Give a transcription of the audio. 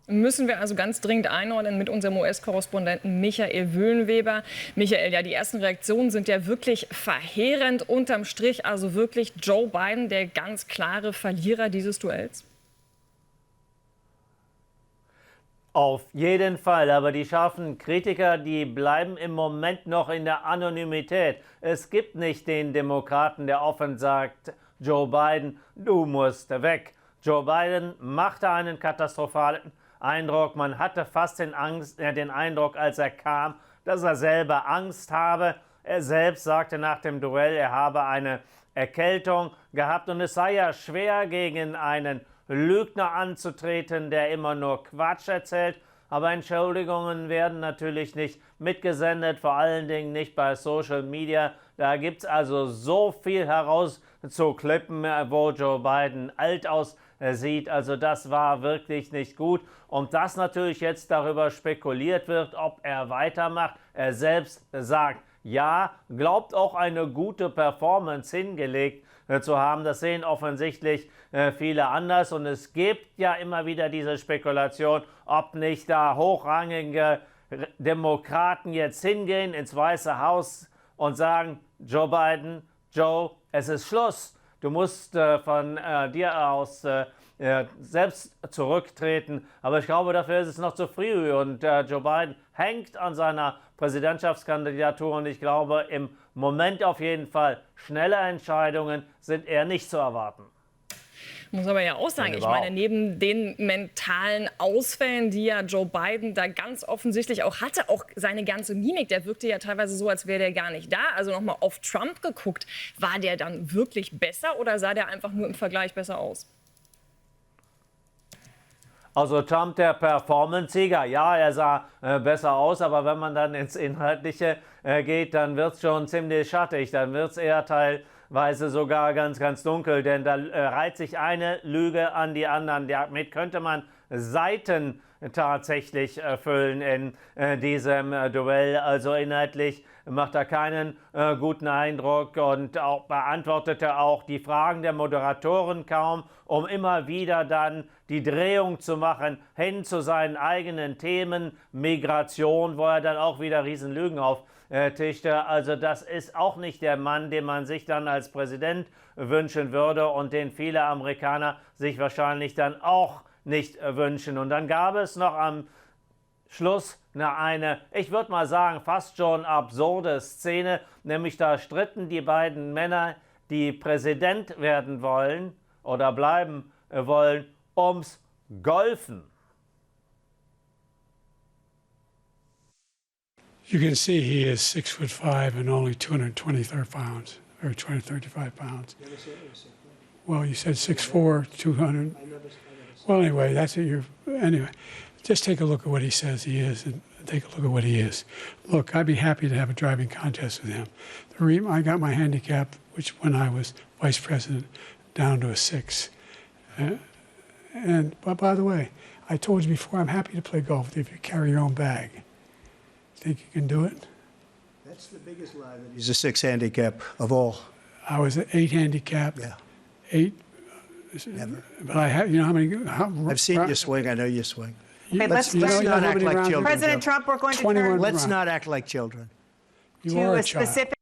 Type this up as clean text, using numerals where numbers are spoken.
Müssen wir also ganz dringend einordnen mit unserem US-Korrespondenten Michael Wöhlenweber. Michael, ja, die ersten Reaktionen sind ja wirklich verheerend. Unterm Strich also wirklich Joe Biden der ganz klare Verlierer dieses Duells? Auf jeden Fall, aber die scharfen Kritiker, die bleiben im Moment noch in der Anonymität. Es gibt nicht den Demokraten, der offen sagt, Joe Biden, du musst weg. Joe Biden machte einen katastrophalen Eindruck. Man hatte fast den Eindruck, als er kam, dass er selber Angst habe. Er selbst sagte nach dem Duell, er habe eine Erkältung gehabt und es sei ja schwer, gegen einen Lügner anzutreten, der immer nur Quatsch erzählt. Aber Entschuldigungen werden natürlich nicht mitgesendet, vor allen Dingen nicht bei Social Media. Da gibt es also so viel herauszuklippen, wo Joe Biden alt aussieht. Also das war wirklich nicht gut. Und dass natürlich jetzt darüber spekuliert wird, ob er weitermacht. Er selbst sagt, ja, glaubt auch eine gute Performance hingelegt zu haben. Das sehen offensichtlich viele anders. Und es gibt ja immer wieder diese Spekulation, ob nicht da hochrangige Demokraten jetzt hingehen ins Weiße Haus und sagen, Joe Biden, Joe, es ist Schluss. Du musst von dir aus selbst zurücktreten. Aber ich glaube, dafür ist es noch zu früh. Und Joe Biden hängt an seiner Präsidentschaftskandidatur. Und ich glaube, im Moment auf jeden Fall schnelle Entscheidungen sind eher nicht zu erwarten. Muss aber ja auch sagen, ich meine, neben den mentalen Ausfällen, die ja Joe Biden da ganz offensichtlich auch hatte, auch seine ganze Mimik, der wirkte ja teilweise so, als wäre der gar nicht da. Also nochmal auf Trump geguckt, war der dann wirklich besser oder sah der einfach nur im Vergleich besser aus? Also Trump, der Performance-Sieger, ja, er sah besser aus, aber wenn man dann ins Inhaltliche geht, dann wird es schon ziemlich schattig, dann wird es eher teilweise sogar ganz, ganz dunkel, denn da reiht sich eine Lüge an die anderen. Damit könnte man Seiten tatsächlich füllen in diesem Duell. Also inhaltlich macht er keinen guten Eindruck und auch beantwortete auch die Fragen der Moderatoren kaum, um immer wieder dann die Drehung zu machen hin zu seinen eigenen Themen, Migration, wo er dann auch wieder Riesenlügen auftischte. Also das ist auch nicht der Mann, den man sich dann als Präsident wünschen würde und den viele Amerikaner sich wahrscheinlich dann auch nicht wünschen. Und dann gab es noch am Schluss eine, ich würde mal sagen, fast schon absurde Szene, nämlich da stritten die beiden Männer, die Präsident werden wollen oder bleiben wollen, ums Golfen. You can see he is 6'5" and only 223 pounds, or 235 pounds. Well, you said 6'4", 200. Well, anyway, that's what you're. Anyway, just take a look at what he says he is, and take a look at what he is. Look, I'd be happy to have a driving contest with him. I got my handicap, which when I was vice president, down to a 6. But by the way, I told you before, I'm happy to play golf with you if you carry your own bag. Think you can do it? That's the biggest lie. He's a 6 handicap of all. I was an 8 handicap. Yeah. 8. Never. But I have, you know how many? I've seen you swing. I know you swing. Okay, let's not act like children. President Trump, we're going to 21 turn Let's not act like children. You to are a a child. specific